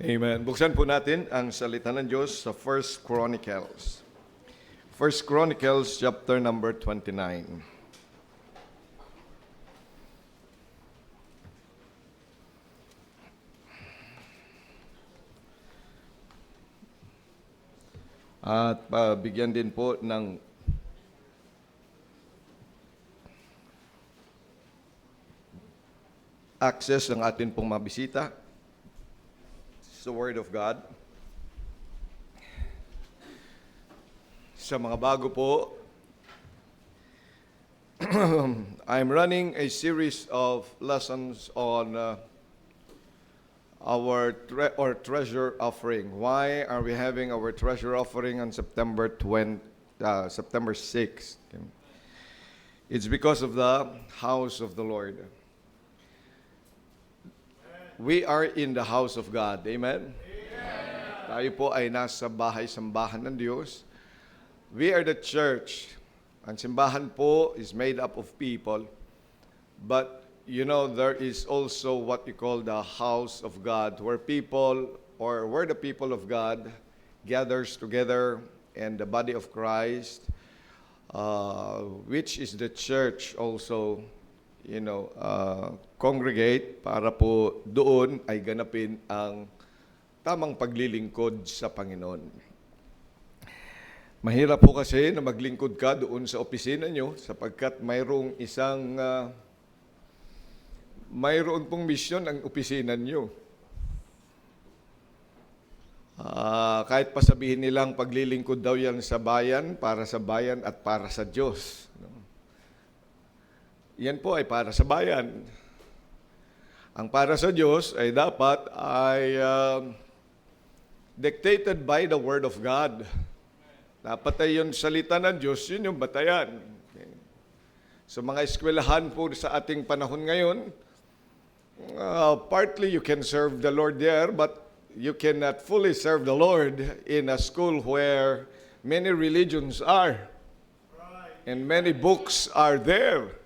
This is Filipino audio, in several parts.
Amen. Buksan po natin ang salita ng Diyos sa 1 Chronicles. 1 Chronicles chapter number 29. At bigyan din po ng access ng atin pong mabisita sa Word of God. Sa mga bago po, I'm running a series of lessons on our treasure offering. Why are we having our treasure offering on September 6th? It's because of the house of the Lord. We are in the house of God. Amen? Tayo po ay nasa bahay-sambahan ng Diyos. We are the church. Ang simbahan po is made up of people. But, you know, there is also what you call the house of God, where the people of God gathers together and the body of Christ, which is the church also, congregate para po doon ay ganapin ang tamang paglilingkod sa Panginoon. Mahirap po kasi na maglingkod ka doon sa opisina nyo sapagkat mayroon pong misyon ang opisina nyo. Kahit pasabihin nilang paglilingkod daw yan sa bayan at para sa Diyos. Yan po ay para sa bayan. Ang para sa Diyos ay dapat dictated by the Word of God. Dapat ay yung salita ng Diyos, yun yung batayan. Okay. So mga eskwelahan po sa ating panahon ngayon, partly you can serve the Lord there, but you cannot fully serve the Lord in a school where many religions are. And many books are there.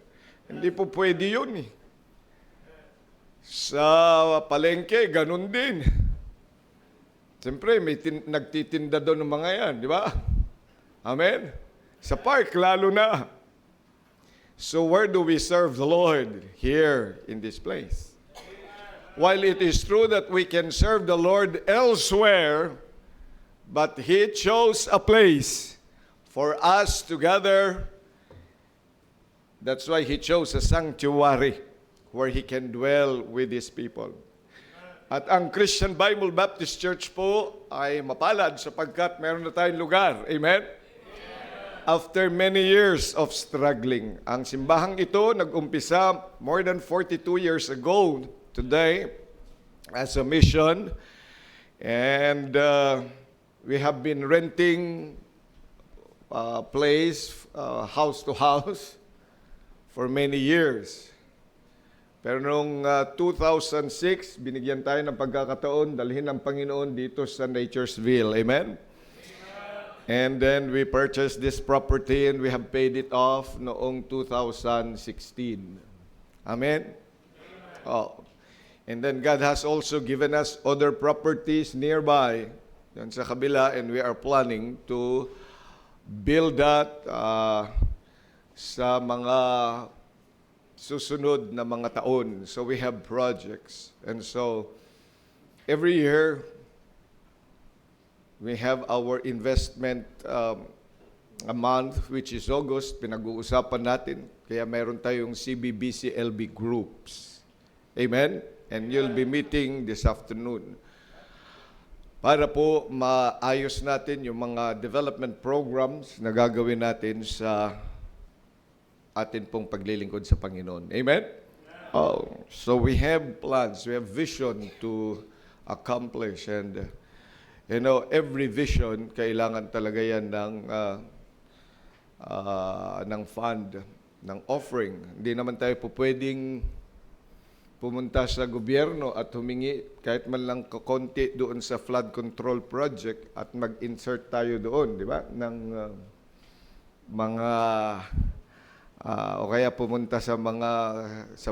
Hindi po pwede yun eh. Sa palengke, ganun din. Siyempre, may nagtitinda doon ng mga yan, di ba? Amen? Sa park, lalo na. So where do we serve the Lord? Here, in this place. While it is true that we can serve the Lord elsewhere, but He chose a place for us to gather. That's why He chose a sanctuary where He can dwell with His people. At ang Christian Bible Baptist Church po ay mapalad sapagkat meron na tayong lugar. Amen? After many years of struggling, ang simbahang ito nag-umpisa more than 42 years ago today as a mission. And we have been renting place, house to house, for many years. Pero noong 2006, binigyan tayo ng pagkakataon, dalhin ng Panginoon dito sa Naturesville. Amen? And then we purchased this property and we have paid it off noong 2016. Amen? Oh. And then God has also given us other properties nearby, yan sa kabila, and we are planning to build that sa mga susunod na mga taon. So we have projects. And so every year, we have our investment a month, which is August. Pinag-uusapan natin. Kaya mayroon tayong CBBC-LB groups. Amen? And you'll be meeting this afternoon. Para po maayos natin yung mga development programs na gagawin natin sa atin pong paglilingkod sa Panginoon. Amen? Oh, so we have plans, we have vision to accomplish. And, every vision, kailangan talaga yan ng fund, ng offering. Hindi naman tayo po pwedeng pumunta sa gobyerno at humingi kahit man lang kakonti doon sa flood control project at mag-insert tayo doon, di ba? Ng mga o kaya pumunta sa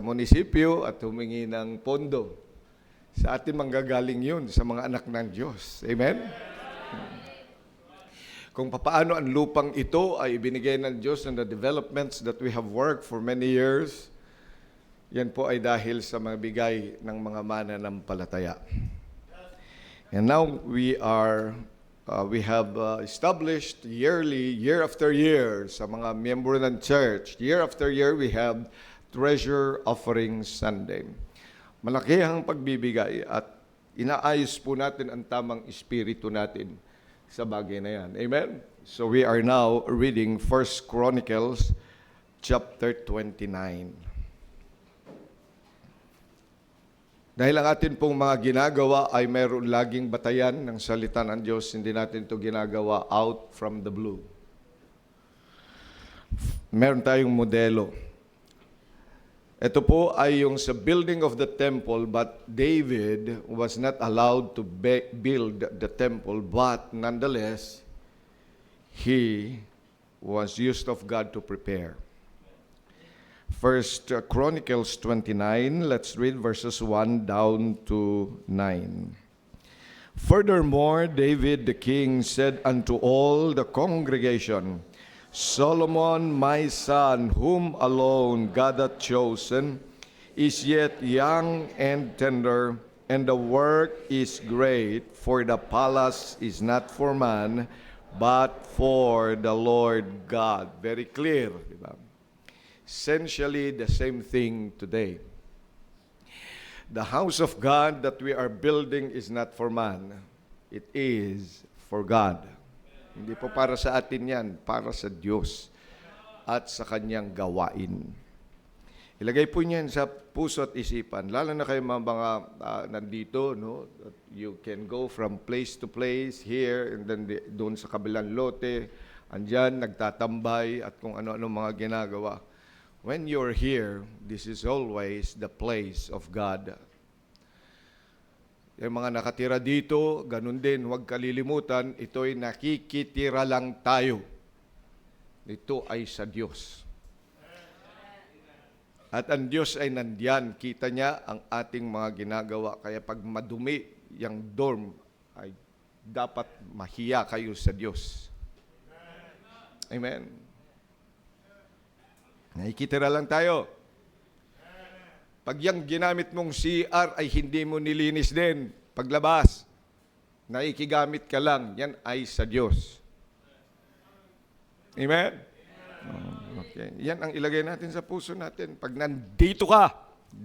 munisipyo at humingi ng pondo. Sa atin manggagaling yun, sa mga anak ng Diyos. Amen? Kung papaano ang lupang ito ay ibinigay ng Diyos and the developments that we have worked for many years, yan po ay dahil sa mga bigay ng mga mananampalataya. And now we have established yearly, year after year, sa mga miyembro ng church, year after year we have Treasure Offering Sunday. Malaki ang pagbibigay at inaayos po natin ang tamang espiritu natin sa bagay na yan. Amen? So we are now reading 1 Chronicles chapter 29. Dahil ang atin pong mga ginagawa ay mayroon laging batayan ng salita ng Diyos, hindi natin ito ginagawa out from the blue. Meron tayong modelo. Ito po ay yung sa building of the temple, but David was not allowed to build the temple, but nonetheless, he was used of God to prepare. First Chronicles 29, let's read verses 1 down to 9. Furthermore, David the king said unto all the congregation, Solomon, my son, whom alone God hath chosen, is yet young and tender, and the work is great, for the palace is not for man, but for the Lord God. Very clear, di ba? Essentially the same thing today. The house of God that we are building is not for man. It is for God. Hindi po para sa atin yan, para sa Diyos at sa Kanyang gawain. Ilagay po niyan sa puso at isipan, lalo na kayo mga nandito, no? You can go from place to place, here, and then doon sa kabilang lote, andyan, nagtatambay, at kung ano-ano mga ginagawa. When you're here, this is always the place of God. Yung mga nakatira dito, ganun din, huwag kalilimutan, ito'y nakikitira lang tayo. Ito ay sa Diyos. At ang Diyos ay nandiyan, kita niya ang ating mga ginagawa. Kaya pag madumi yung dorm, ay dapat mahiya kayo sa Diyos. Amen. Nakikitira lang tayo. Pag yung ginamit mong CR ay hindi mo nilinis din, paglabas, naikigamit ka lang, yan ay sa Diyos. Amen? Okay. Yan ang ilagay natin sa puso natin. Pag nandito ka,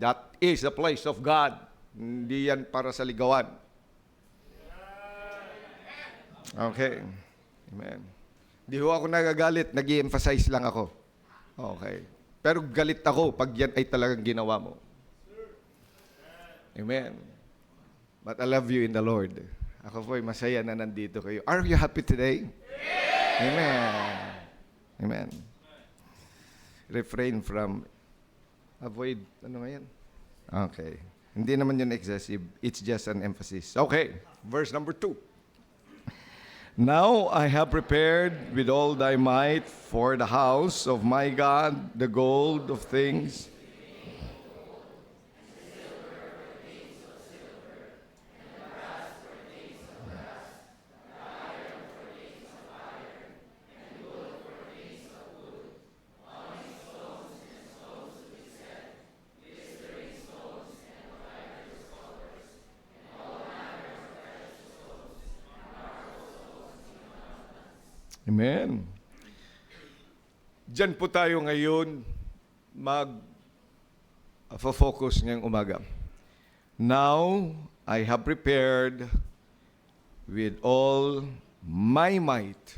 that is the place of God. Hindi yan para sa ligawan. Okay. Amen. Hindi ho ako nagagalit, nag-i-emphasize lang ako. Okay. Pero galit ako pag yan ay talagang ginawa mo. Amen. But I love you in the Lord. Ako po'y masaya na nandito kayo. Are you happy today? Yeah! Amen. Amen. Refrain from avoid, ano nga yan? Okay. Hindi naman yun excessive. It's just an emphasis. Okay. Verse number 2. Now I have prepared with all thy might for the house of my God the gold of things, Amen. Diyan po tayo ngayon mag-focus ngayong umaga. Now, I have prepared with all my might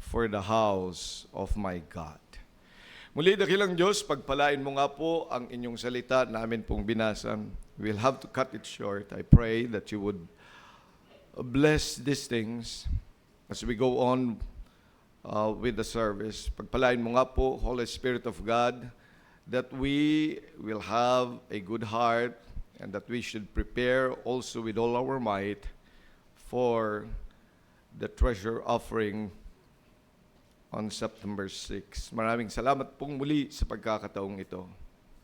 for the house of my God. Muli, dakilang Diyos, pagpalain mo nga po ang inyong salita namin pong binasa. We'll have to cut it short. I pray that you would bless these things as we go on with the service. Pagpalain mo nga po, Holy Spirit of God, that we will have a good heart and that we should prepare also with all our might for the treasure offering on September 6. Maraming salamat pong muli sa pagkakataong ito.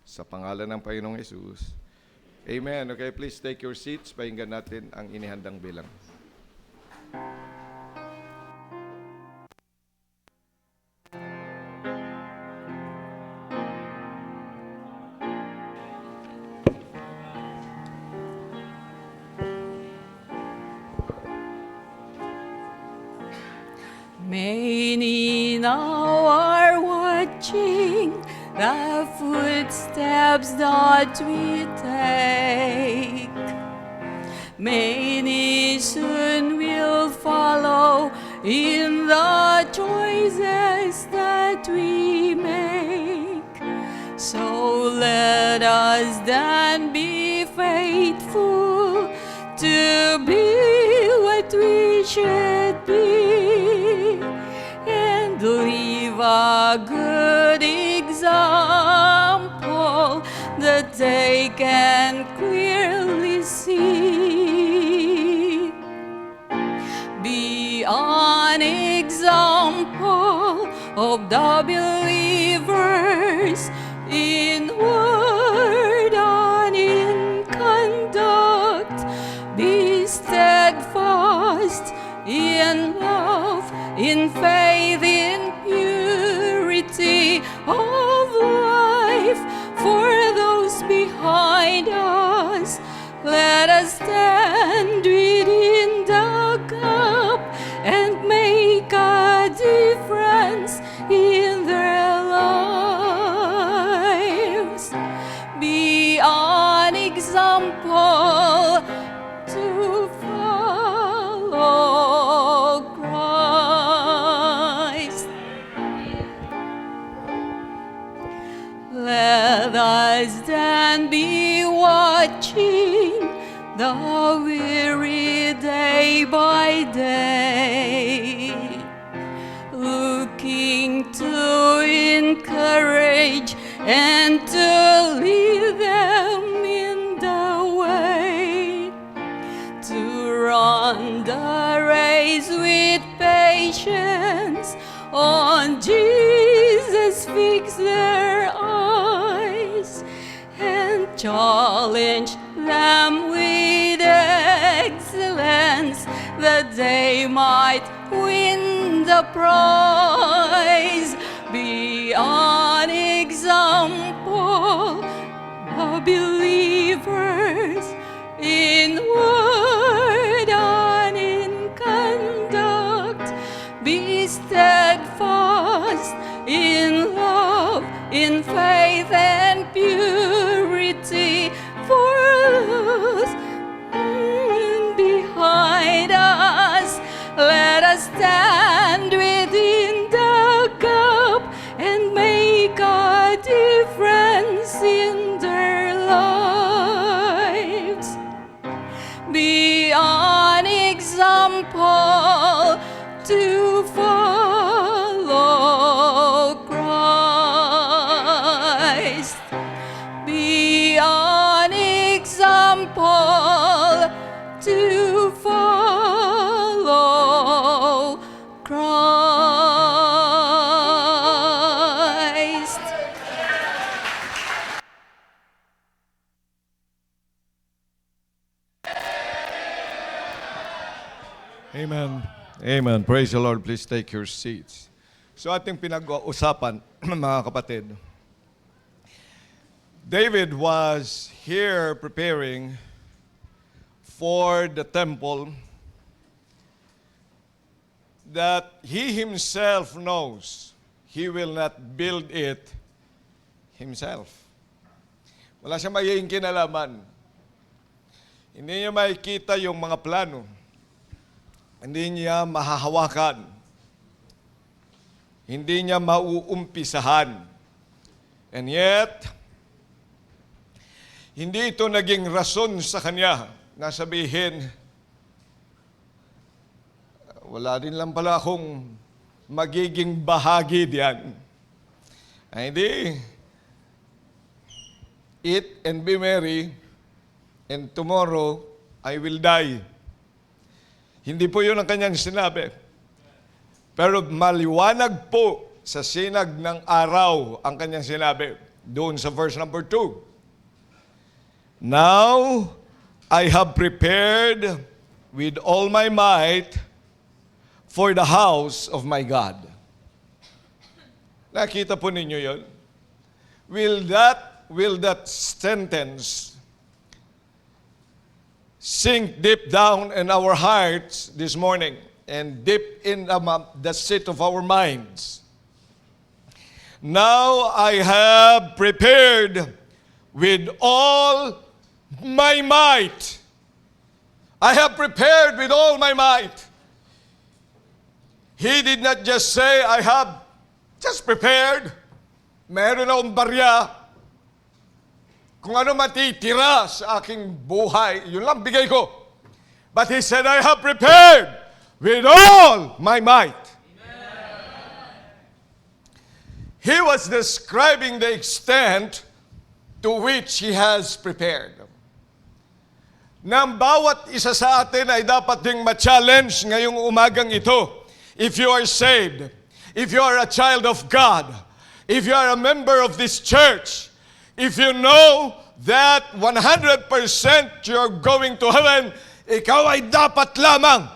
Sa pangalan ng Panginoong Hesus. Amen. Okay, please take your seats. Pakinggan natin ang inihandang bilang. Many now are watching the footsteps that we take. Many soon will follow in the choices that we make. So let us then be faithful to be what we should be, and leave a good example that they can clearly see. Be an example of the believers in word and in conduct. Be steadfast in love, in faith, in purity of life. For those behind us, let us stand within the gap and make a difference in their lives. Be an example to follow Christ. Let us then be watching the weary day by day, looking to encourage and to lead them in the way, to run the race with patience on Jesus, fix their eyes, and challenge them with excellence, that they might win the prize. Be an example of believers in word and in conduct. Be steadfast in love, in faith and purity. For those behind us, let us stand within the gap and make a difference in their lives. Be an example to follow Christ. Be an example to follow Christ. Amen. Amen. Praise the Lord. Please take your seats. So ating pinag-uusapan, mga kapatid, David was here preparing for the temple that he himself knows he will not build it himself. Wala siyang magiging kinalaman. Hindi niya makikita yung mga plano. Hindi niya mahahawakan. Hindi niya mauumpisahan. And yet, hindi ito naging rason sa kanya na sabihin, wala din lang pala akong magiging bahagi diyan. Ay, hindi. Eat and be merry, and tomorrow I will die. Hindi po yun ang kanyang sinabi. Pero maliwanag po sa sinag ng araw ang kanyang sinabi doon sa verse number 2. Now I have prepared with all my might for the house of my God. Nakita po ninyo yon? Will that sentence sink deep down in our hearts this morning and deep in the seat of our minds? Now I have prepared with all my might. I have prepared with all my might. He did not just say, I have just prepared. Meron akong barya. Kung ano matitira sa aking buhay, yun lang bigay ko. But he said, I have prepared with all my might. He was describing the extent to which he has prepared. Nang bawat isa sa atin ay dapat ding ma-challenge ngayong umagang ito. If you are saved, if you are a child of God, if you are a member of this church, if you know that 100% you're going to heaven, ikaw ay dapat lamang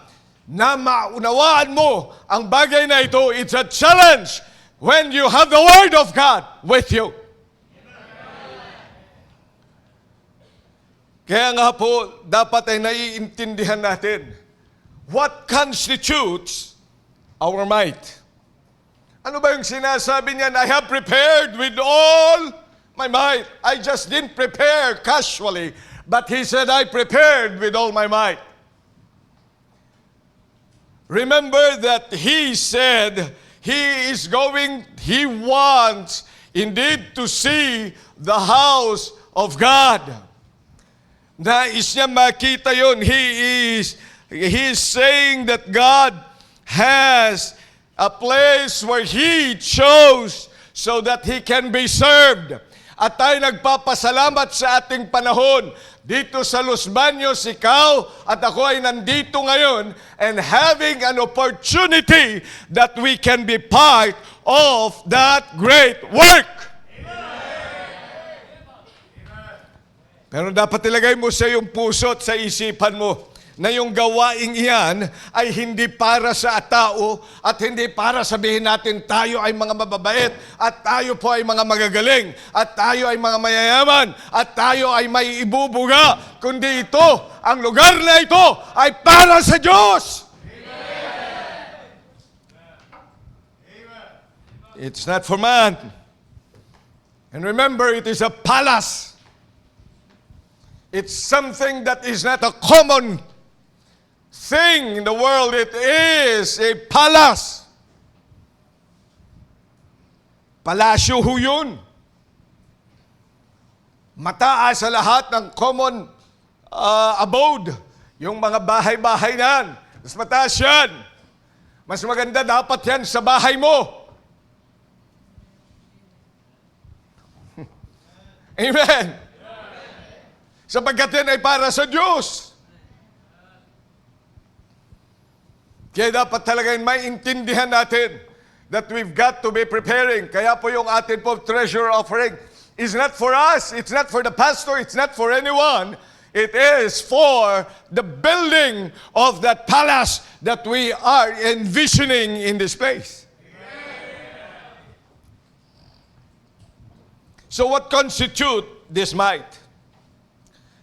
na maunawaan mo ang bagay na ito. It's a challenge when you have the Word of God with you. Kaya nga po, dapat ay naiintindihan natin what constitutes our might. Ano ba yung sinasabi niyan? I have prepared with all my might. I just didn't prepare casually, but he said, I prepared with all my might. Remember that he said he wants indeed to see the house of God. Nais niya makita yun. He is saying that God has a place where He chose so that He can be served. At tayo nagpapasalamat sa ating panahon. Dito sa Los Baños, ikaw at ako ay nandito ngayon and having an opportunity that we can be part of that great work. Pero dapat ilagay mo sa iyong puso at sa isipan mo na yung gawaing iyan ay hindi para sa tao at hindi para sabihin natin tayo ay mga mababait at tayo po ay mga magagaling at tayo ay mga mayayaman at tayo ay may ibubuga, kundi ito, ang lugar na ito ay para sa Diyos. It's not for man. And remember, it is a palace. It's something that is not a common thing in the world. It is a palace. Palasyo ho yun. Mataas sa lahat ng common abode. Yung mga bahay-bahay nan. Mas mataas yan. Mas maganda dapat yan sa bahay mo. Amen. Sapagkat yan ay para sa Diyos. Kaya dapat talaga maintindihan natin that we've got to be preparing. Kaya po yung atin po treasure offering is not for us, it's not for the pastor, it's not for anyone. It is for the building of that palace that we are envisioning in this place. So what constitute this might?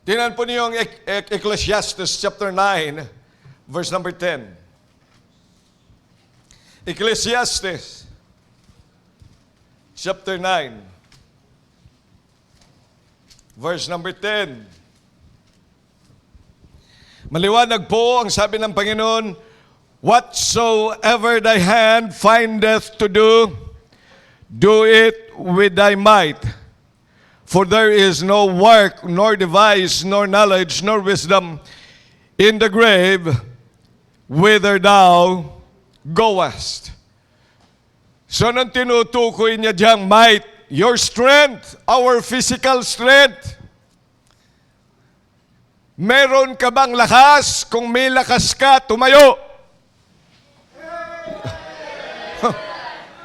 Tingnan po niyo yung Ecclesiastes chapter 9, verse number 10. Ecclesiastes chapter 9, verse number 10. Maliwanag po ang sabi ng Panginoon, whatsoever thy hand findeth to do, do it with thy might. For there is no work, nor device, nor knowledge, nor wisdom in the grave whither thou goest. So nang tinutukoy niya diyang might, your strength, our physical strength. Meron ka bang lakas? Kung may lakas ka, tumayo.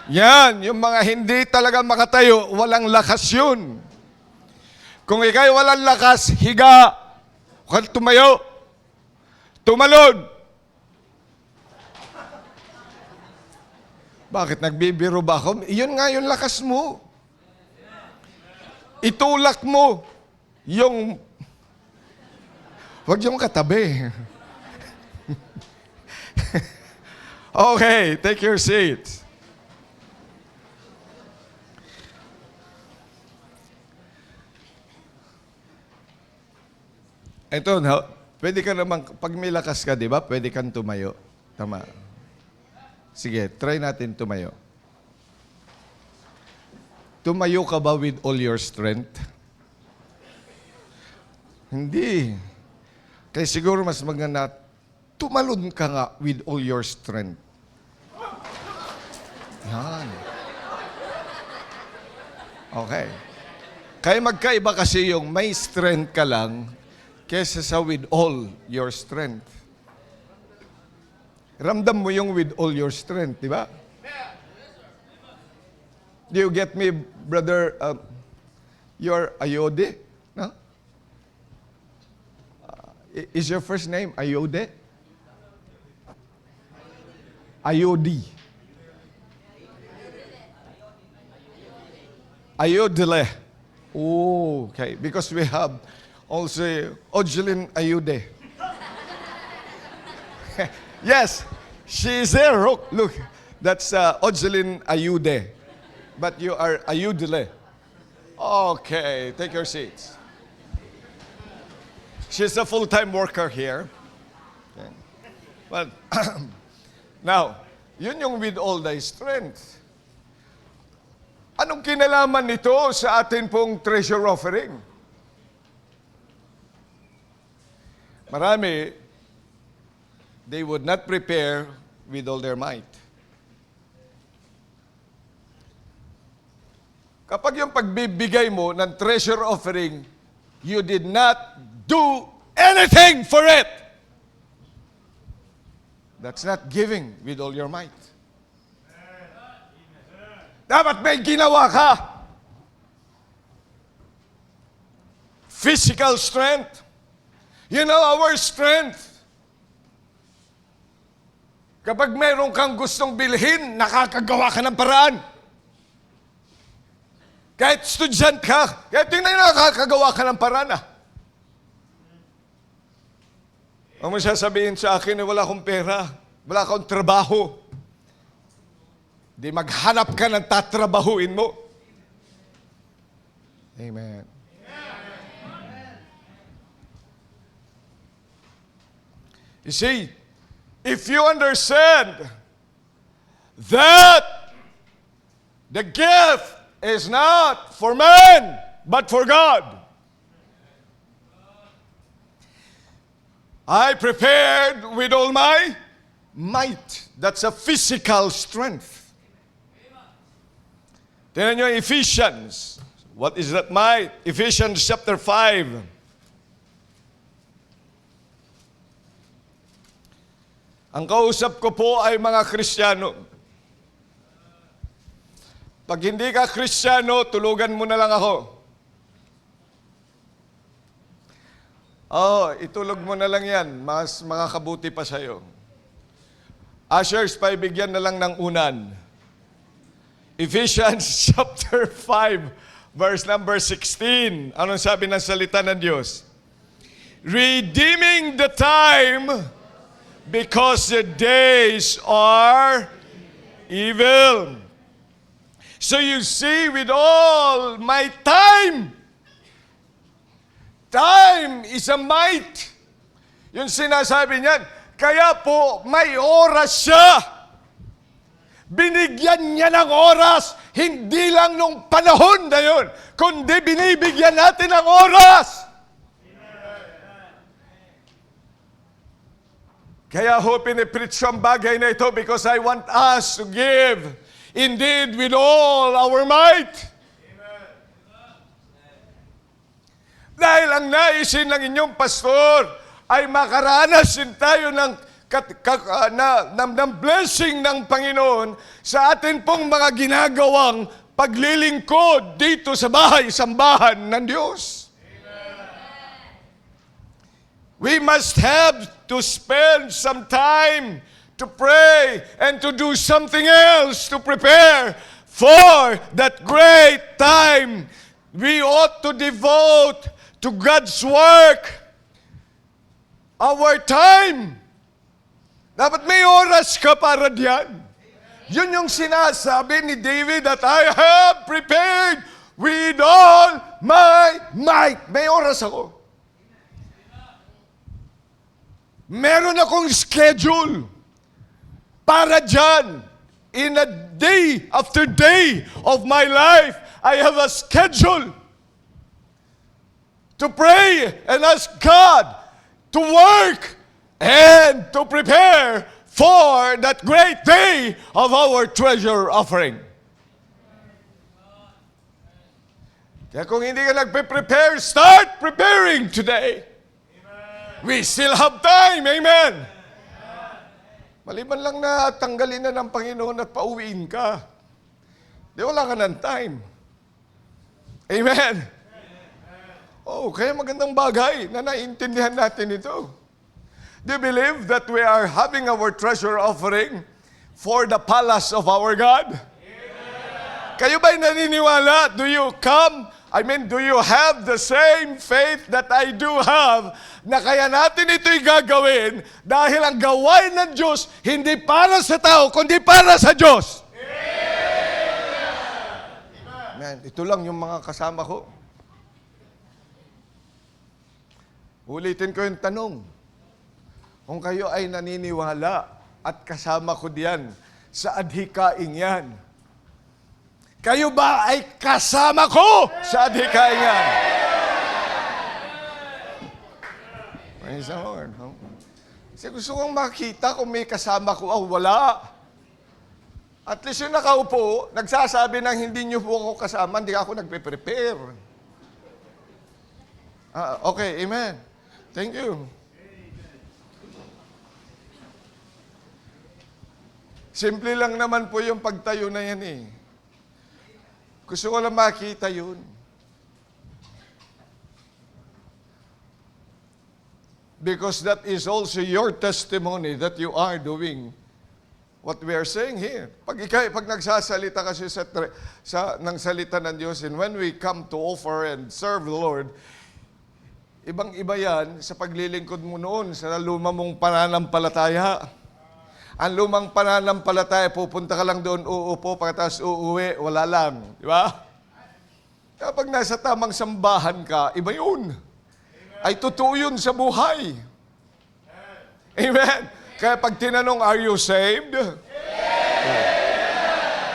Yan, yung mga hindi talaga makatayo, walang lakas yun. Kung ikay walang lakas, higa. Huwag tumayo. Tumalon. Bakit nagbibiro ba ako? Iyon nga yung lakas mo. Itulak mo yung... Huwag yung katabi. Okay, take your seat. Ito, pwede ka naman, pag may lakas ka, di ba? Pwede kang tumayo. Tama. Sige, try natin tumayo. Tumayo ka ba with all your strength? Hindi. Kaya siguro mas maganda, tumalon ka nga with all your strength. Yan. Okay. Kaya magkaiba kasi yung may strength ka lang kesa sa with all your strength. Ramdam mo yung with all your strength, di ba? Do you get me, brother? You're Ayode? No? Is your first name Ayode? Ayodi. Ayodele. Oh, okay. Because we have also Ojelin Ayode. Yes, she is there. Look, that's Ojelin Ayude. But you are Ayudele. Okay, take your seats. She's a full-time worker here. Okay. But now, yun yung with all thy strength. Anong kinalaman nito sa atin pong treasure offering? Marami, they would not prepare with all their might. Kapag yung pagbibigay mo ng treasure offering, you did not do anything for it. That's not giving with all your might. Dapat may ginawa ka. Physical strength. You know our strength. Kapag meron kang gustong bilhin, nakakagawa ka ng paraan. Kahit estudyant ka, kahit yung nakakagawa ka ng paraan. Ang mo sasabihin sa akin na wala akong pera, wala akong trabaho. Di maghanap ka ng tatrabahuin mo. Amen. You see, if you understand that the gift is not for man, but for God. I prepared with all my might. That's a physical strength. Tingnan nyo Ephesians. What is that might? Ephesians chapter 5. Ang kausap ko po ay mga Kristiyano. Pag hindi ka Kristiyano, tulugan mo na lang ako. Itulog mo na lang yan. Mas makakabuti pa sa'yo. Ushers, paibigyan na lang ng unan. Ephesians chapter 5, verse number 16. Anong sabi ng salita ng Diyos? Redeeming the time because the days are evil. So you see, with all my time is a might. Yung sinasabi niyan, kaya po may oras siya. Binigyan niya ng oras, hindi lang nung panahon na yun, kundi binibigyan natin ng oras. Kaya ho, pinipreach ang bagay na ito because I want us to give indeed with all our might. Dahil ang naisin ng inyong pastor ay makaranas din tayo ng blessing ng Panginoon sa atin pong mga ginagawang paglilingkod dito sa bahay, sambahan ng Diyos. We must have to spend some time to pray and to do something else to prepare for that great time. We ought to devote to God's work our time. Dapat may oras ka para diyan. Yun yung sinasabi ni David that I have prepared with all my might. May oras ako. Meron akong schedule para dyan. In a day after day of my life, I have a schedule to pray and ask God to work and to prepare for that great day of our treasure offering. Kaya kung hindi ka nagpe-prepare, start preparing today. We still have time. Amen. Maliban lang na tanggalin na ng Panginoon at pauwiin ka. Di wala ka ng time. Amen. Oh, kaya magandang bagay na naiintindihan natin ito. Do you believe that we are having our treasure offering for the palace of our God? Kayo ba'y naniniwala? Do you have the same faith that I do have na kaya natin ito'y gagawin dahil ang gawain ng Diyos hindi para sa tao, kundi para sa Diyos? Man, ito lang yung mga kasama ko. Ulitin ko yung tanong. Kung kayo ay naniniwala at kasama ko diyan sa adhikaing yan, kayo ba ay kasama ko sa adhikaing yan? Praise the Lord. Kasi gusto kong makita kung may kasama ko o wala. At least yung nakaupo, nagsasabi ng hindi niyo po ako kasama, hindi ako nagpe-prepare. Okay, amen. Thank you. Simple lang naman po yung pagtayo na yan eh. Gusto ko lang makita yun. Because that is also your testimony that you are doing what we are saying here. Pag nagsasalita kasi ng salita ng Diyos, and when we come to offer and serve the Lord, ibang-iba yan sa paglilingkod mo noon sa luma mong pananampalataya. Ang lumang pananampalataya, pupunta ka lang doon, uupo, pagkatapos uuwi, wala lang. Di ba? Kapag nasa tamang sambahan ka, iba yun. Ay totoo yun sa buhay. Amen? Kaya pag tinanong, are you saved?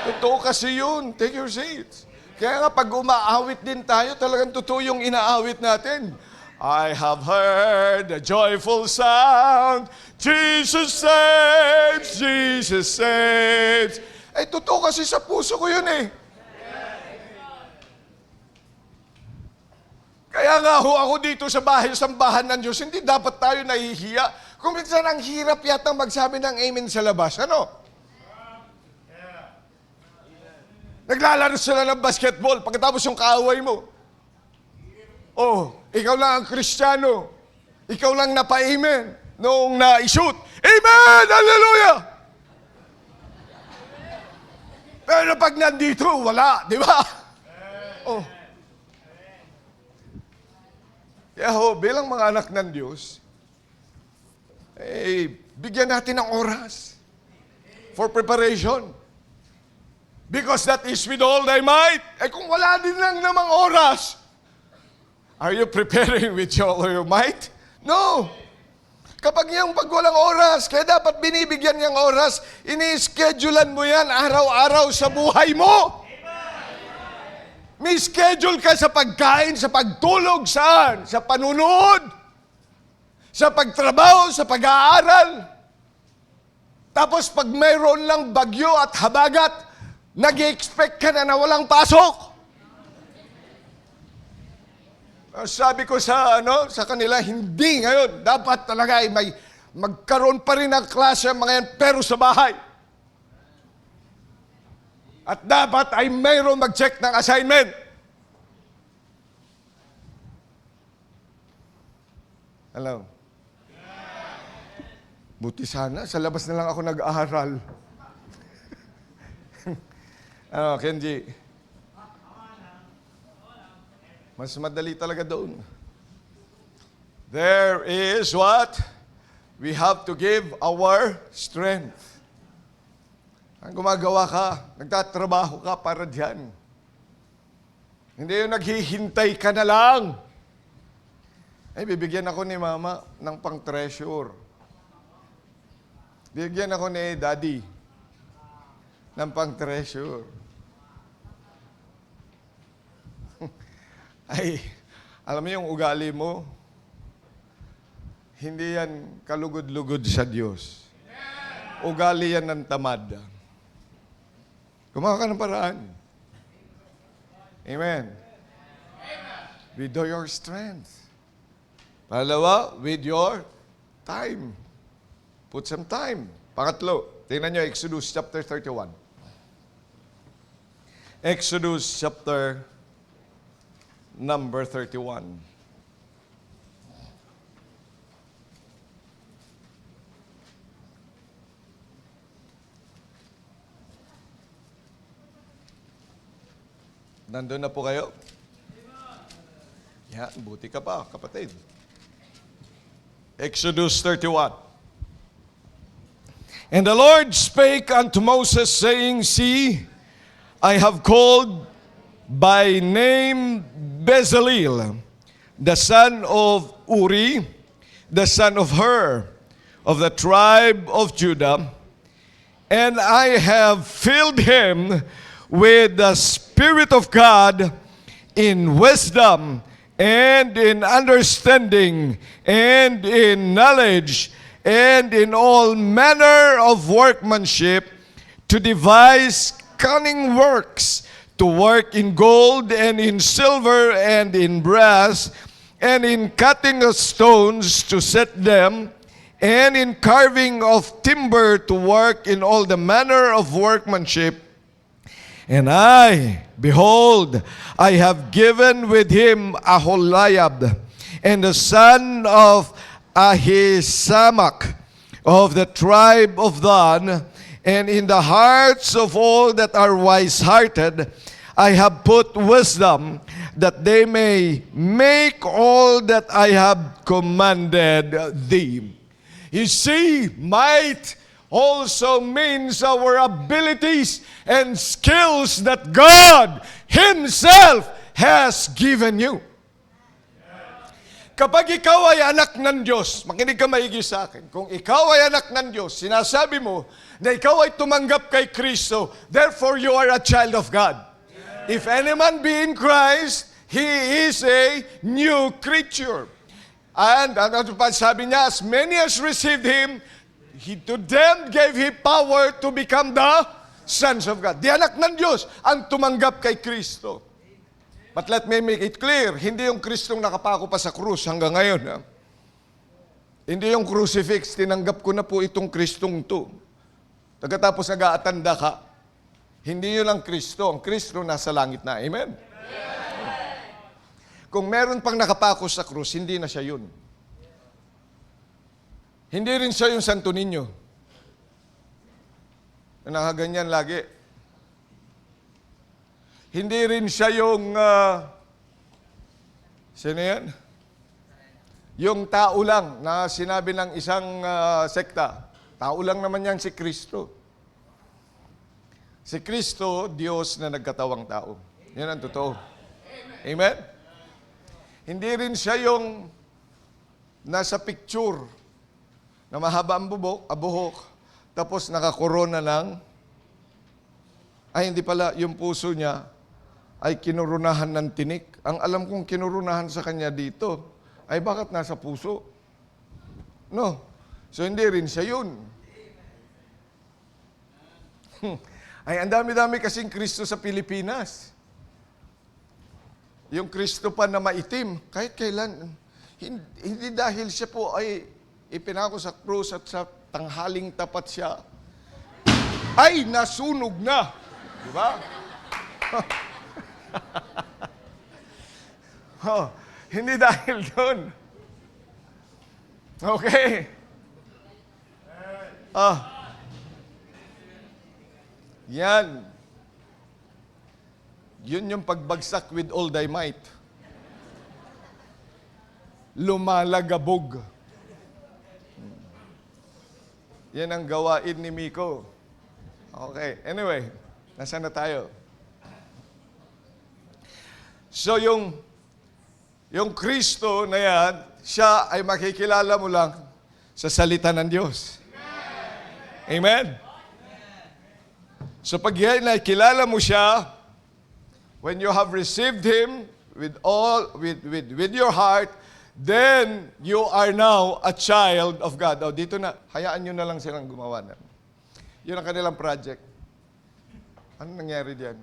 Totoo kasi yun. Take your seats. Kaya nga pag umaawit din tayo, talagang totoo yung inaawit natin. I have heard a joyful sound, Jesus saves, Jesus saves. Ay, totoo kasi sa puso ko yun eh. Kaya nga ho, ako dito sa sambahan ng Diyos, hindi dapat tayo nahihiya. Kung minsan ang hirap yata magsabi ng amen sa labas, ano? Naglalaro sila ng basketball, pagkatapos yung kaaway mo. Oh, ikaw lang ang Kristiyano. Ikaw lang napa-amen noong na-shoot. Amen! Hallelujah! Pero pag nandito, wala. Di ba? Oh. Kaya ho, bilang mga anak ng Diyos, bigyan natin ng oras for preparation. Because that is with all thy might. Kung wala din lang namang oras, are you preparing with all your might? No. Kapag yung pag walang oras, kaya dapat binibigyan niyang oras, ini-schedulean mo yan araw-araw sa buhay mo. May schedule ka sa pagkain, sa pagtulog, saan? Sa panunood, sa pagtrabaho, sa pag-aaral. Tapos pag mayroon lang bagyo at habagat, nag-expect ka na walang pasok. Sabi ko sa kanila, hindi ngayon. Dapat talaga ay magkaroon pa rin ng klase mga yan, pero sa bahay. At dapat ay mayroon mag-check ng assignment. Hello. Buti sana, sa labas na lang ako nag-aaral. Ano, Kenji? Mas madali talaga doon. There is what? We have to give our strength. Ang gumagawa ka, nagtatrabaho ka para dyan. Hindi yung naghihintay ka na lang. Ay, bibigyan ako ni Mama ng pang-treasure. Bibigyan ako ni Daddy ng pang-treasure. Ay, alam mo yung ugali mo, hindi yan kalugod-lugod sa Diyos. Ugali yan ng tamad. Gumawa ka ng paraan. Amen. With your strength. Pangalawa, with your time. Put some time. Pangatlo, tingnan nyo, Exodus chapter 31. Exodus chapter number 31. Nandun na po kayo? Yan, buti ka pa, kapatid. Exodus 31. And the Lord spake unto Moses, saying, See, I have called by name Bezaleel, the son of Uri, the son of Hur, of the tribe of Judah, and I have filled him with the Spirit of God in wisdom and in understanding and in knowledge and in all manner of workmanship, to devise cunning works, to work in gold and in silver and in brass, and in cutting of stones to set them, and in carving of timber to work in all the manner of workmanship. And I, behold, I have given with him Aholiab, and the son of Ahisamach, of the tribe of Dan, and in the hearts of all that are wise-hearted, I have put wisdom, that they may make all that I have commanded thee. You see, might also means our abilities and skills that God Himself has given you. Kapag ikaw ay anak ng Diyos, makinig ka maigi sa akin, kung ikaw ay anak ng Diyos, sinasabi mo na ikaw ay tumanggap kay Kristo, therefore you are a child of God. If any man be in Christ, he is a new creature. And ano pa sabi niya, as many as received Him, to them gave He power to become the sons of God. Di anak ng Diyos ang tumanggap kay Kristo. But let me make it clear, hindi yung Kristong nakapako pa sa krus hanggang ngayon. Ha? Hindi yung crucifix, tinanggap ko na po itong Kristong to. Pagkatapos nag-aatanda ka, hindi yun ang Kristo. Ang Kristo nasa langit na. Amen? Kung meron pang nakapako sa krus, hindi na siya yun. Hindi rin siya yung Santo Niño. Nakaganyan lagi. Hindi rin siya yung, sino yan? Yung tao lang na sinabi ng isang sekta. Tao lang naman yan si Kristo. Si Kristo, Diyos na nagkatawang tao. Yan ang totoo. Amen? Hindi rin siya yung nasa picture na mahaba ang buhok, tapos nakakorona ng, hindi pala, yung puso niya ay kinurunahan ng tinik. Ang alam kong kinurunahan sa kanya dito, ay bakit nasa puso? No. So hindi rin siya yun. Ay, ang dami-dami kasing Kristo sa Pilipinas. Yung Kristo pa na maitim, kahit kailan, hindi dahil siya po ay ipinako sa krus at sa tanghaling tapat siya, ay nasunog na. Di ba? Hindi dahil doon. Okay. Yan. Yun yung pagbagsak with all thy might. Lumalagabog. Yan ang gawain ni Miko. Okay, anyway, nasaan na tayo? So yung Kristo na yan, siya ay makikilala mo lang sa salita ng Diyos. Amen? So pag yan ay kilala mo siya, when you have received Him with your heart, then you are now a child of God. Oh, dito na, hayaan nyo na lang silang gumawa na. Yun ang kanilang project. Ano nangyari diyan?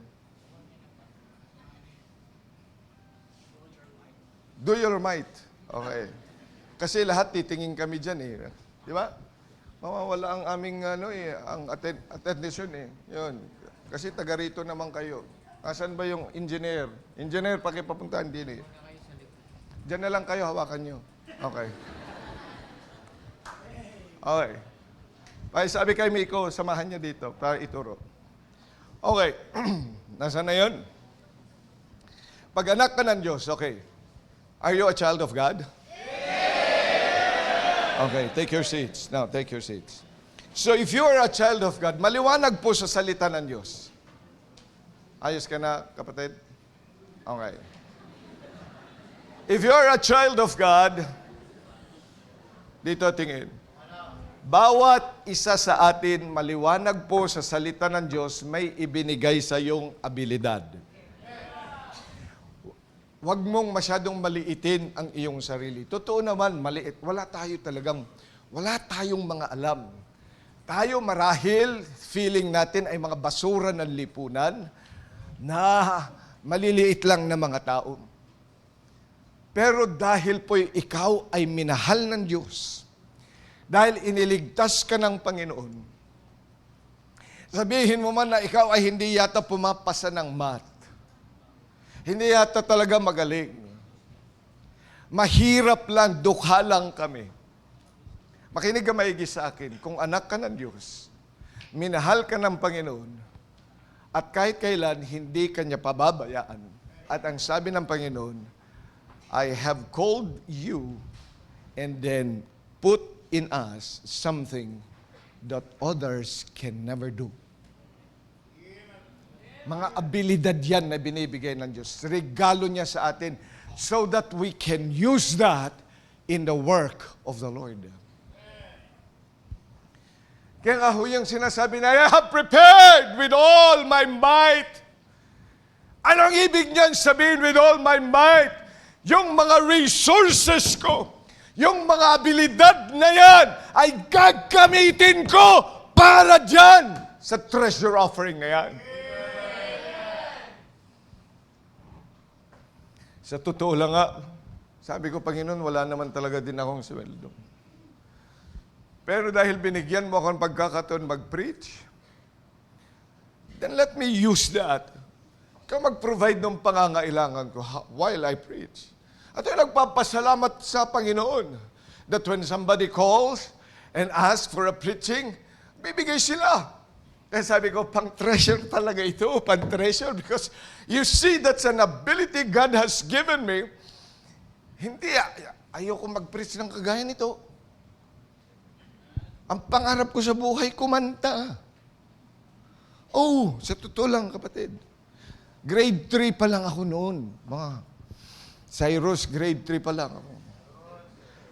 Do your might. Okay. Kasi lahat titingin kami diyan eh. Di ba? Mawawala ang aming ang attention eh. Yun. Kasi taga rito naman kayo. Asan ba yung engineer? Engineer, pakipapuntahan din eh. Diyan na lang kayo, hawakan nyo. Okay. Okay. Ay, sabi kay Miko, samahan niya dito para ituro. Okay. Nasaan na yun? Pag anak ka ng Diyos, okay. Are you a child of God? Okay, take your seats. Now, take your seats. So, if you are a child of God, maliwanag po sa salita ng Diyos. Ayos ka na, kapatid? Okay. If you are a child of God, dito tingin. Bawat isa sa atin, maliwanag po sa salita ng Diyos, may ibinigay sa iyong abilidad. Huwag mong masyadong maliitin ang iyong sarili. Totoo naman, maliit. Wala tayong mga alam. Tayo marahil, feeling natin ay mga basura ng lipunan na maliliit lang na mga tao. Pero dahil po'y ikaw ay minahal ng Diyos, dahil iniligtas ka ng Panginoon, sabihin mo man na ikaw ay hindi yata pumapasa ng math. Hindi yata talaga magaling. Mahirap lang, dukha lang kami. Makinig ka maigi sa akin, kung anak ka ng Diyos, minahal ka ng Panginoon, at kahit kailan hindi ka niya pababayaan. At ang sabi ng Panginoon, I have called you and then put in us something that others can never do. Mga abilidad yan na binibigay ng Diyos. Regalo niya sa atin so that we can use that in the work of the Lord. Kaya nga ho yung sinasabi na, I have prepared with all my might. Anong ibig niyan sabihin with all my might? Yung mga resources ko, yung mga abilidad na yan, ay gagamitin ko para dyan sa treasure offering na yan. Sa totoo lang nga, sabi ko, Panginoon, wala naman talaga din akong sweldo. Pero dahil binigyan mo akong pagkakataon mag-preach, then let me use that. Ikaw mag-provide ng pangangailangan ko while I preach. At yung nagpapasalamat sa Panginoon that when somebody calls and asks for a preaching, bibigay sila. Kaya sabi ko, pang-treasure talaga ito, pang-treasure, because you see that's an ability God has given me. Hindi, ayoko mag-preach ng kagaya nito. Ang pangarap ko sa buhay, kumanta. Oh, sa totoo lang, kapatid. Grade 3 pa lang ako noon. Cyrus, grade 3 pa lang ako.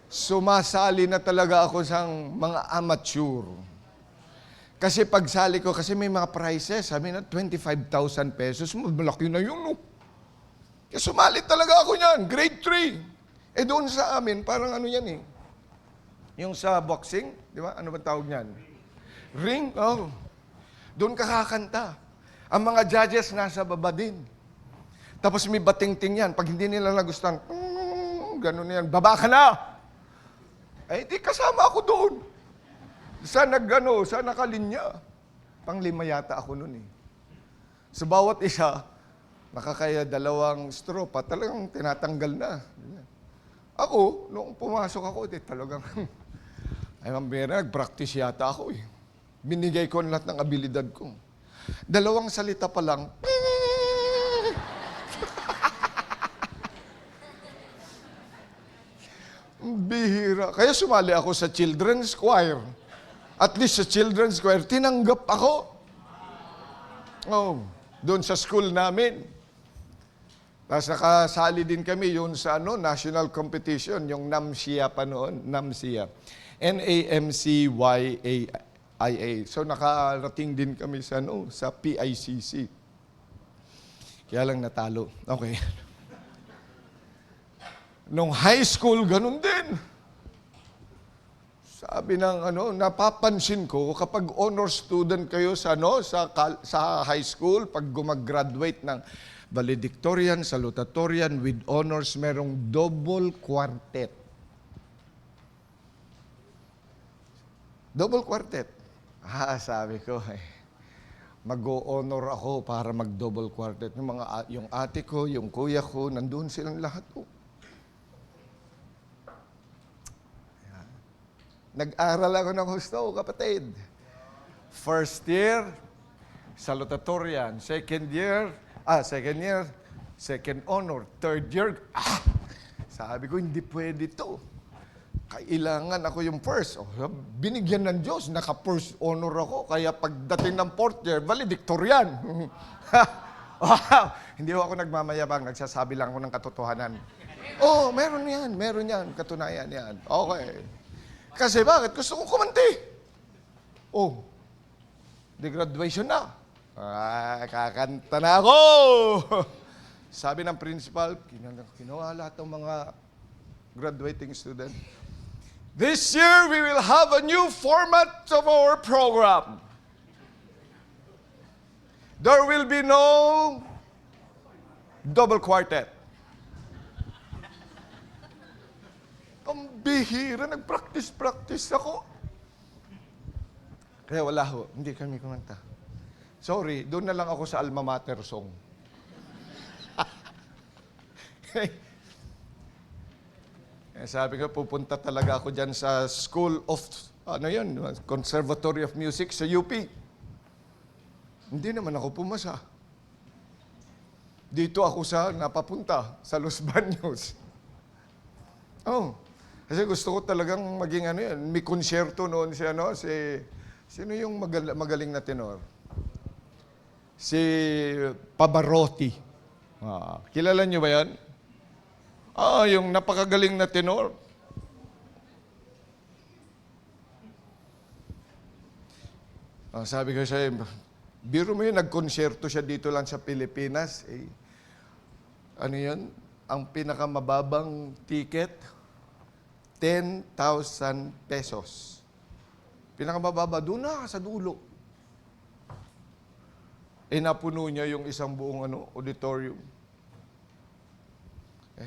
Sumasali na talaga ako sa mga amateur. Kasi pagsali ko, kasi may mga prizes, sabi na 25,000 pesos, malaki na yun, no? Kaya sumali talaga ako niyan, grade 3. Doon sa amin, parang ano yan eh. Yung sa boxing, di ba? Ano ba tawag niyan? Ring, oh. Doon ka kakanta. Ang mga judges nasa baba din. Tapos may bating-ting yan. Pag hindi nila nagustuhan, gano'n yan, baba ka na! Di kasama ako doon. Sa nakalinya. Pang-5 yata ako noon eh. Sa bawat isa, nakakaya 2 straw pa, talagang tinatanggal na. Ako, noong pumasok ako, talagang, Ay, mambira, nag-practice yata ako eh. Binigay ko ang lahat ng abilidad ko. 2 salita pa lang, bihira. Kaya sumali ako sa children's choir. At least sa children's choir, tinanggap ako. Oh, doon sa school namin. Tapos nakasali din kami yun sa national competition, yung NAMCIA pa noon, NAMCIA. NAMCYAIA. So nakarating din kami sa PICC. Kaya lang natalo. Okay. Nung high school, ganun din. Sabi ng napapansin ko, kapag honor student kayo sa high school, pag gumag-graduate ng valedictorian, salutatorian, with honors, merong double quartet. Double quartet. Sabi ko, mag-o-honor ako para mag-double quartet. Yung ate ko, yung kuya ko, nandun silang lahat ko. Nag-aral ako ng gusto, kapatid. First year, salutatorian. Second year, second honor. Third year, sabi ko, hindi pwede to. Kailangan ako yung first. Binigyan ng Diyos, naka-first honor ako. Kaya pagdating ng fourth year, valedictorian. Wow! Hindi ako nagmamayabang, nagsasabi lang ako ng katotohanan. Meron yan, katunayan yan. Okay. Kasi bakit? Gusto kong kumanti. Di graduation na. Kakanta na ako. Sabi ng principal, kinuha lahat ng mga graduating student. This year, we will have a new format of our program. There will be no double quartet. Ang bihira, nag-practice ako. Kaya wala ho, hindi kami kumanta. Sorry, doon na lang ako sa alma mater song. Sabi ko, pupunta talaga ako dyan sa School of, Conservatory of Music sa UP. Hindi naman ako pumasa. Dito ako napapunta, sa Los Baños. Kasi gusto ko talagang maging may konsyerto noon sino yung magaling na tenor? Si Pavarotti. Kilala niyo ba yan? Yung napakagaling na tenor. Sabi ko siya, biro mo yun, nagkonsyerto siya dito lang sa Pilipinas. Ang pinakamababang ticket, 10,000 pesos. Pinakamababa, doon na sa dulo. Napuno niya yung isang buong auditorium.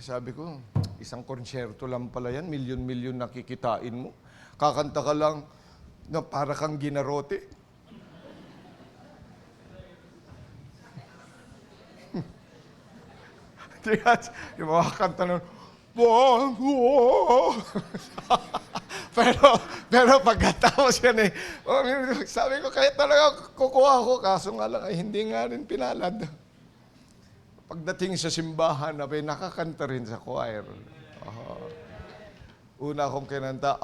Sabi ko, isang konsyerto lang pala yan, milyon-milyon nakikitain mo. Kakanta ka lang na para kang Ginarote. Yung mga kanta nun, pero pagkatapos yan sabi ko, kaya talaga kukuha ko, kaso nga lang, hindi nga rin pinalad. Pagdating sa simbahan, nakakanta rin sa choir. Una akong kinanta,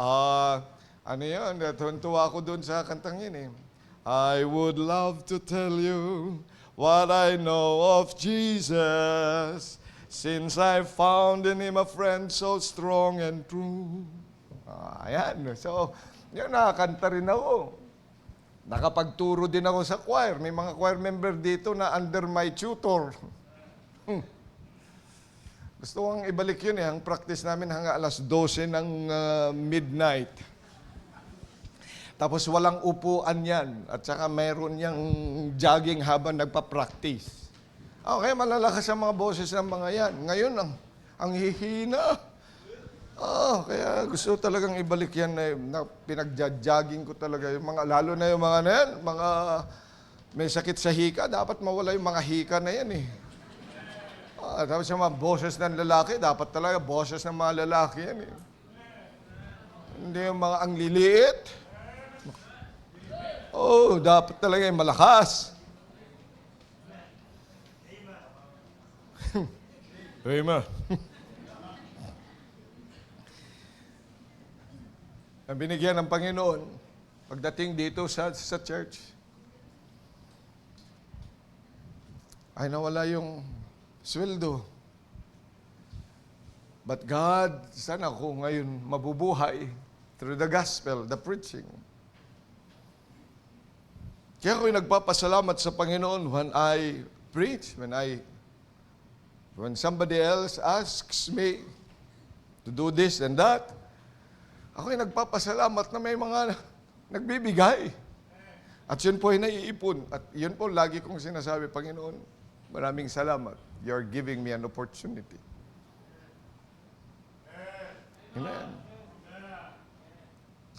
tuwa ako doon sa kantang yun I would love to tell you what I know of Jesus, since I found in Him a friend so strong and true. Ayan. So, yun, nakakanta rin ako. Nakapagturo din ako sa choir. May mga choir member dito na under my tutor. Gusto kong ibalik yun ang practice namin hanggang alas 12 ng midnight. Tapos walang upuan yan. At saka mayroon yung jogging habang nagpa-practice. Okay, malalakas ang mga boses ng mga yan. Ngayon, ang hihina. Kaya gusto talagang ibalik yan na pinagja-jogging ko talaga. Lalo na yung mga mga may sakit sa hika, dapat mawala yung mga hika na yan Tapos yung mga boses ng lalaki, dapat talaga boses ng mga lalaki yan Hindi yung mga ang liliit. Oh, dapat talaga yung malakas. Amen. Ang binigyan ng Panginoon pagdating dito sa church ay nawala yung sweldo. But God, sana ako ngayon mabubuhay through the gospel, the preaching. Kaya ako'y nagpapasalamat sa Panginoon when I preach, when somebody else asks me to do this and that, ako'y nagpapasalamat na may mga nagbibigay. At yun po ay naiipon. At yun po lagi kong sinasabi, Panginoon, maraming salamat. You're giving me an opportunity. Amen.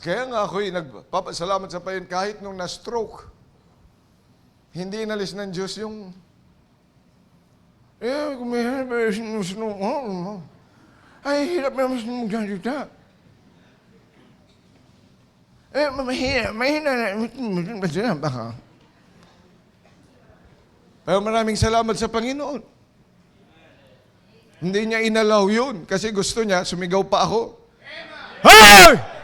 Kaya nga ako'y nagpapasalamat sa Panginoon kahit nung na-stroke. Hindi inalis ng Diyos yung kung may ay, hirap naman sa mga dito. Mahina na baka. Pero maraming salamat sa Panginoon. Hindi niya inalaw yun kasi gusto niya, sumigaw pa ako. Hey!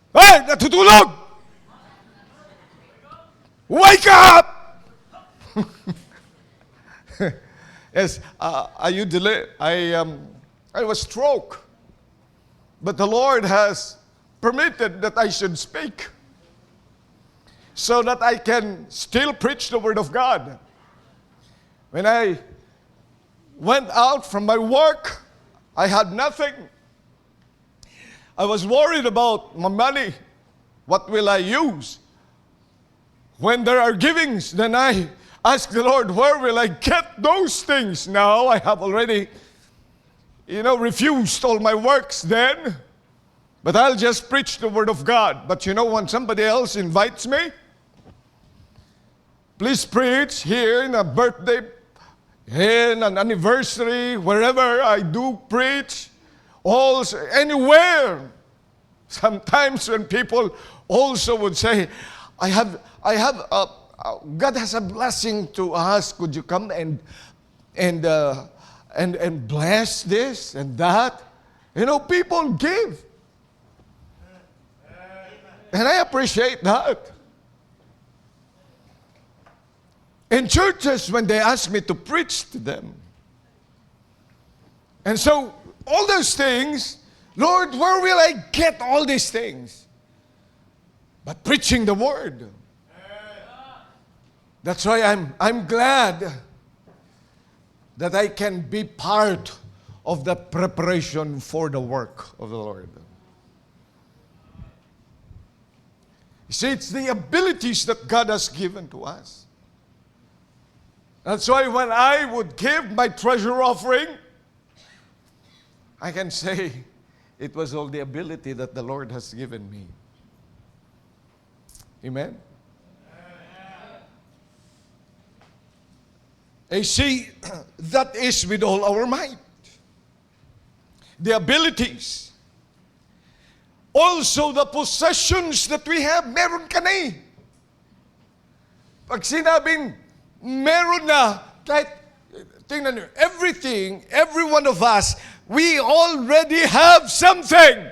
Hey! Natutulog! Wake up! Yes, I was stroke. But the Lord has permitted that I should speak so that I can still preach the Word of God. When I went out from my work, I had nothing. I was worried about my money. What will I use? When there are givings, then I ask the Lord, where will I get those things? Now I have already, refused all my works then. But I'll just preach the Word of God. But when somebody else invites me, please preach here in a birthday, in an anniversary, wherever I do preach, also anywhere. Sometimes when people also would say, God has a blessing to us. Could you come and bless this and that? People give. And I appreciate that. In churches, when they ask me to preach to them. And so, all those things, Lord, where will I get all these things? But preaching the Word. That's why I'm glad that I can be part of the preparation for the work of the Lord. You see, it's the abilities that God has given to us. That's why when I would give my treasure offering, I can say it was all the ability that the Lord has given me. Amen? You see, that is with all our might. The abilities. Also, the possessions that we have, meron ka na eh. Pag sinabing meron na, kahit, tingnan nyo, everything, every one of us, we already have something.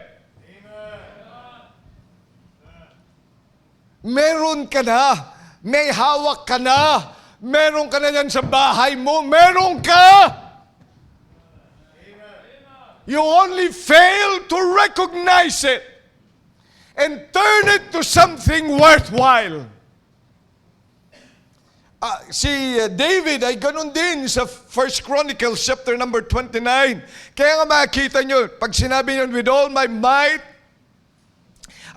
Meron ka na, may hawak ka na, meron ka na yan sa bahay mo, meron ka! You only fail to recognize it and turn it to something worthwhile. Si David ay ganun din sa 1 Chronicles chapter number 29. Kaya nga makikita nyo, pag sinabi nyo, with all my might,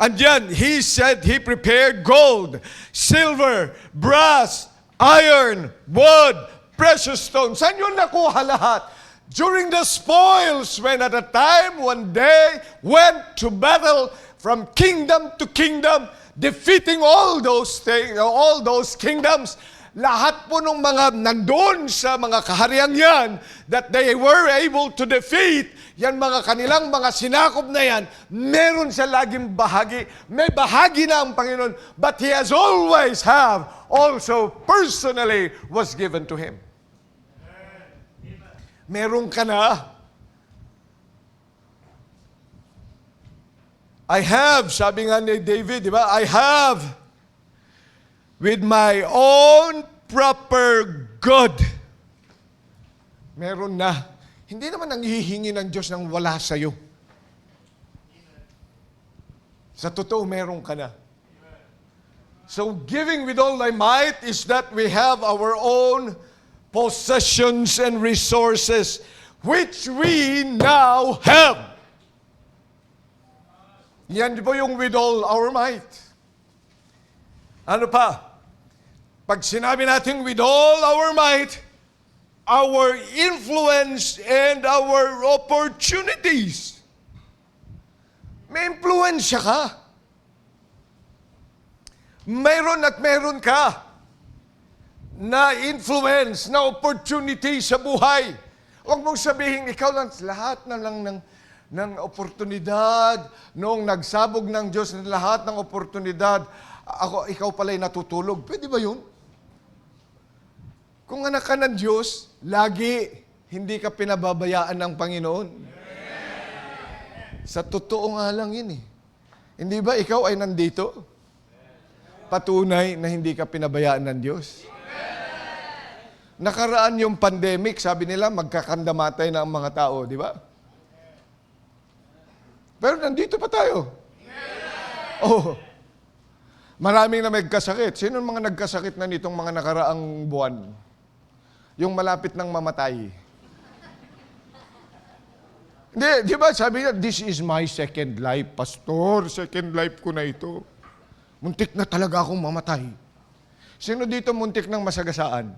andyan, he said he prepared gold, silver, brass, iron, wood, precious stones. Saan yun nakuha lahat? During the spoils, when at a time, one day, went to battle from kingdom to kingdom, defeating all those things, all those kingdoms, lahat po ng mga nandun sa mga kahariang yan, that they were able to defeat, yan mga kanilang mga sinakop na yan, meron siya laging bahagi. May bahagi na ang Panginoon, but He has always have, also personally was given to him. Meron ka na. I have, sabi nga ni David, di ba? I have with my own proper good. Meron na. Hindi naman ang hihingi ng Diyos ng wala sa'yo. Sa totoo, meron ka na. So, giving with all thy might is that we have our own possessions and resources which we now have. Yan po yung with all our might. Ano pa? Pag sinabi natin with all our might, our influence and our opportunities. May impluensya ka. Mayroon at mayroon ka na influence, na opportunity sa buhay. Huwag mong sabihin, ikaw lang, lahat na lang ng oportunidad, noong nagsabog ng Diyos na lahat ng oportunidad, ikaw pala'y natutulog. Pwede ba yun? Kung anak ka ng Diyos, lagi hindi ka pinababayaan ng Panginoon. Sa totoo nga lang yun eh. Hindi ba ikaw ay nandito? Patunay na hindi ka pinabayaan ng Diyos. Nakaraan yung pandemic, sabi nila magkakandamatay na ang mga tao, di ba? Pero nandito pa tayo. Oh. Maraming na nagkasakit. Sino ang mga nagkasakit na nitong mga nakaraang buwan? Yung malapit ng mamatay. Hindi, di ba sabi niya, this is my second life, Pastor. Second life ko na ito. Muntik na talaga akong mamatay. Sino dito muntik ng masagasaan?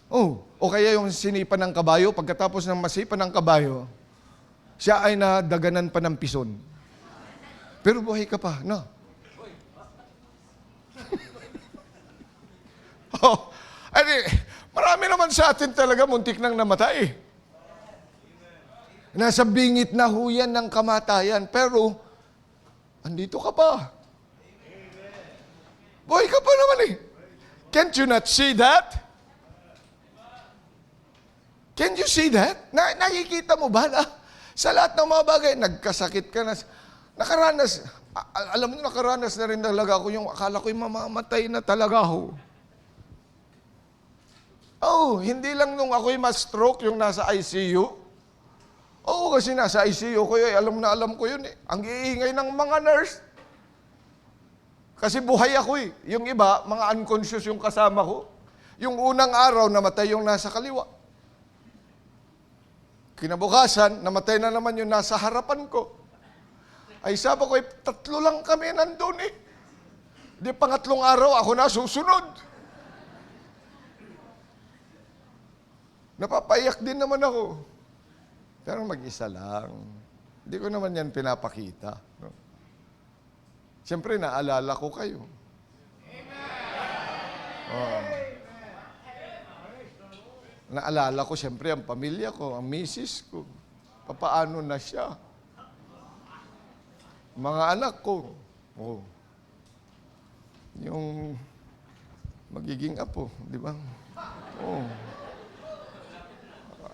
Oh, o kaya yung sinipan ng kabayo, pagkatapos ng masipan ng kabayo, siya ay nadaganan pa ng pison. Pero buhay ka pa, no? Oh, marami naman sa atin talaga muntik nang namatay. Nasa bingit na huyan ng kamatayan, pero andito ka pa. Buhay ka pa naman eh. Can't you not see that? Can you see that? Nakikita mo ba na sa lahat ng mga bagay, nagkasakit ka na, nakaranas, alam mo, nakaranas na rin talaga ako yung, akala ko yung mamamatay na talaga ako. Oh, hindi lang nung ako'y ma-stroke yung nasa ICU. Oo, kasi nasa ICU ko yun, alam ko yun eh. Ang iingay ng mga nurse. Kasi buhay ako eh. Yung iba, mga unconscious yung kasama ko. Yung unang araw, namatay yung nasa kaliwa. Kinabukasan, namatay na naman yung nasa harapan ko. Ay sabi ko, 3 lang kami nandun eh. Di pangatlong araw, ako na susunod. Napapayak din naman ako. Pero mag-isa lang. Hindi ko naman yan pinapakita. No? Siyempre, naalala ko kayo. Oh. Naalala ko siyempre ang pamilya ko, ang misis ko. Papaano na siya? Mga anak ko. Oh. Yung magiging apo, di ba? Oh.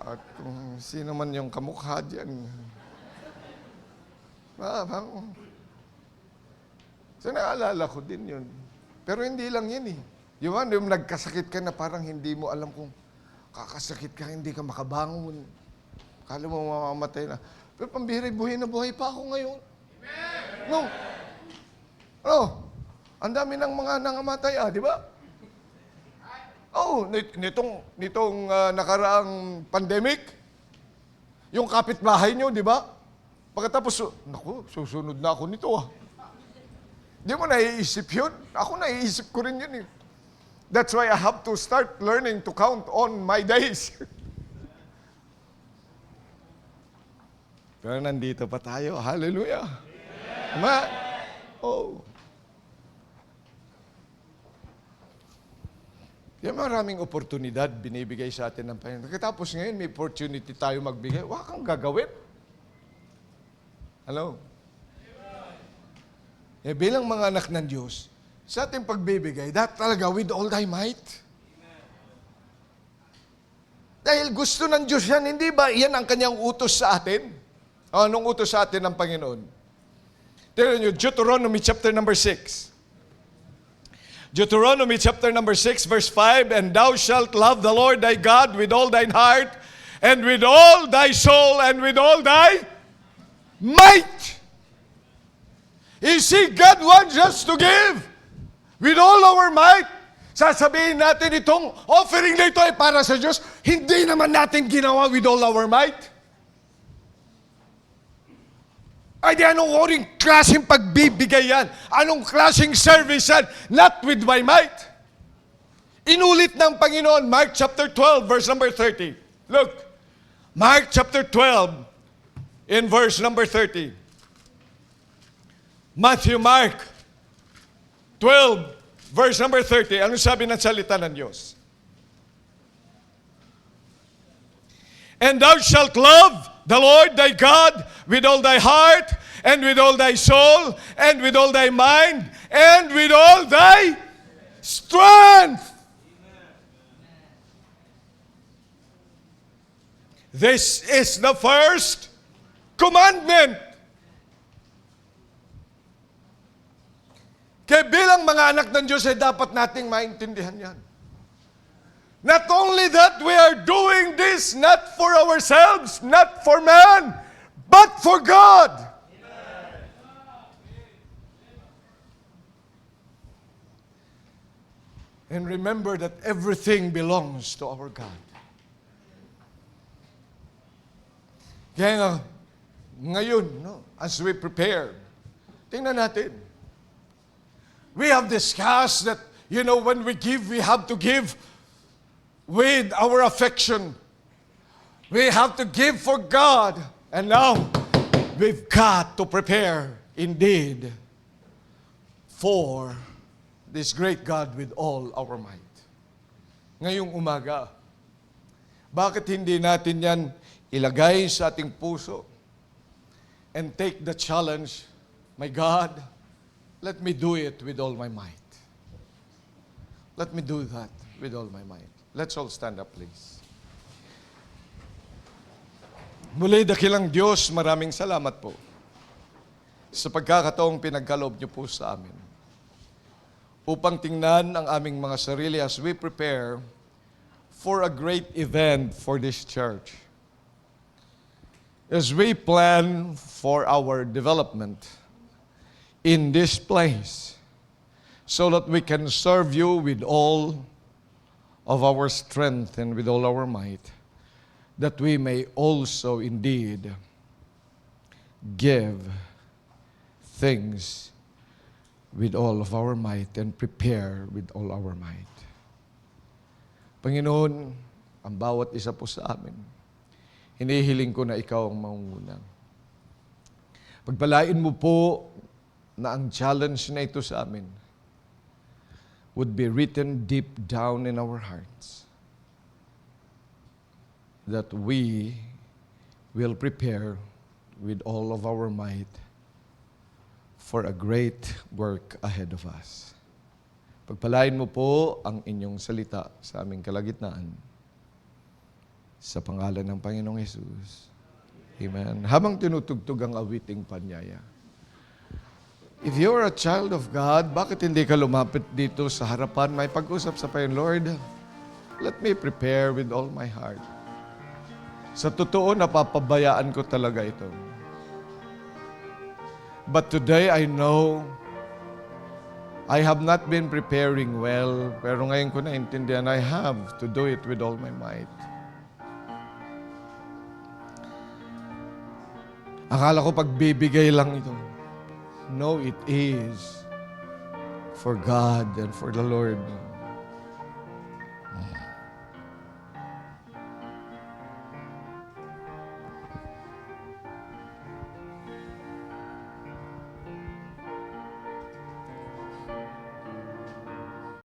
At kung sino man yung kamukha dyan. So naalala ko din yun. Pero hindi lang yun eh. Yung nagkasakit ka na parang hindi mo alam kung kakasakit ka, hindi ka makabangon. Kala mo mamamatay na. Pero pambihira, buhay na buhay pa ako ngayon. No? Ano? Ang dami ng mga nangamatay, di ba? Oh, nitong nakaraang pandemic, yung kapitbahay nyo, di ba? Pagkatapos, naku, susunod na ako nito Di mo naiisip yun? Ako naiisip ko rin yun eh. That's why I have to start learning to count on my days. Pero nandito pa tayo. Hallelujah. Amen. Oh. Yung maraming oportunidad binibigay sa atin ng Panginoon. Tapos ngayon may opportunity tayo magbigay, wala kang gagawin. Hello? Bilang mga anak ng Diyos, sa ating pagbibigay, that talaga with all thy might. Dahil gusto ng Diyos yan, hindi ba yan ang kanyang utos sa atin? Anong utos sa atin ng Panginoon? Tignan nyo, Deuteronomy chapter number 6. Deuteronomy chapter number 6, verse 5, and thou shalt love the Lord thy God with all thine heart, and with all thy soul, and with all thy might. You see, God wants us to give with all our might. Sasabihin natin itong offering na ito ay para sa Diyos, hindi naman natin ginawa with all our might. Ay di anong oring klaseng pagbibigay yan? Anong klaseng service yan? Not with my might. Inulit ng Panginoon, Mark chapter 12, verse number 30. Look, Mark chapter 12, in verse number 30. Mark 12, verse number 30. Anong sabi ng salita ng Diyos? And thou shalt love the Lord thy God with all thy heart, and with all thy soul, and with all thy mind, and with all thy strength. This is the first commandment. Kaya bilang mga anak ng Diyos ay dapat nating maintindihan yan. Not only that, we are doing this not for ourselves, not for man, but for God. And remember that everything belongs to our God. Kaya nga, ngayon, as we prepare, tingnan natin. We have discussed that, when we give, we have to give with our affection. We have to give for God. And now, we've got to prepare indeed for this great God with all our might. Ngayong umaga, bakit hindi natin yan ilagay sa ating puso and take the challenge, my God, let me do it with all my might. Let me do that with all my might. Let's all stand up, please. Muli, dakilang Diyos, maraming salamat po sa pagkakataong pinagkaloob niyo po sa amin upang tingnan ang aming mga sarili as we prepare for a great event for this church. As we plan for our development in this place so that we can serve you with all of our strength and with all our might, that we may also indeed give things with all of our might and prepare with all our might. Panginoon, ang bawat isa po sa amin, hinihiling ko na ikaw ang mangunguna. Pagpalain mo po na ang challenge na ito sa amin would be written deep down in our hearts, that we will prepare with all of our might for a great work ahead of us. Pagpalain mo po ang inyong salita sa aming kalagitnaan. Sa pangalan ng Panginoong Hesus. Amen. Habang tinutugtog ang awiting panyaya, if you're a child of God, bakit hindi ka lumapit dito sa harapan? May pag-usap sa Panginoon, Lord, let me prepare with all my heart. Sa totoo, napapabayaan ko talaga ito. But today, I know I have not been preparing well, pero ngayon ko naintindihan, I have to do it with all my might. Akala ko pagbibigay lang ito. No, it is for God and for the Lord.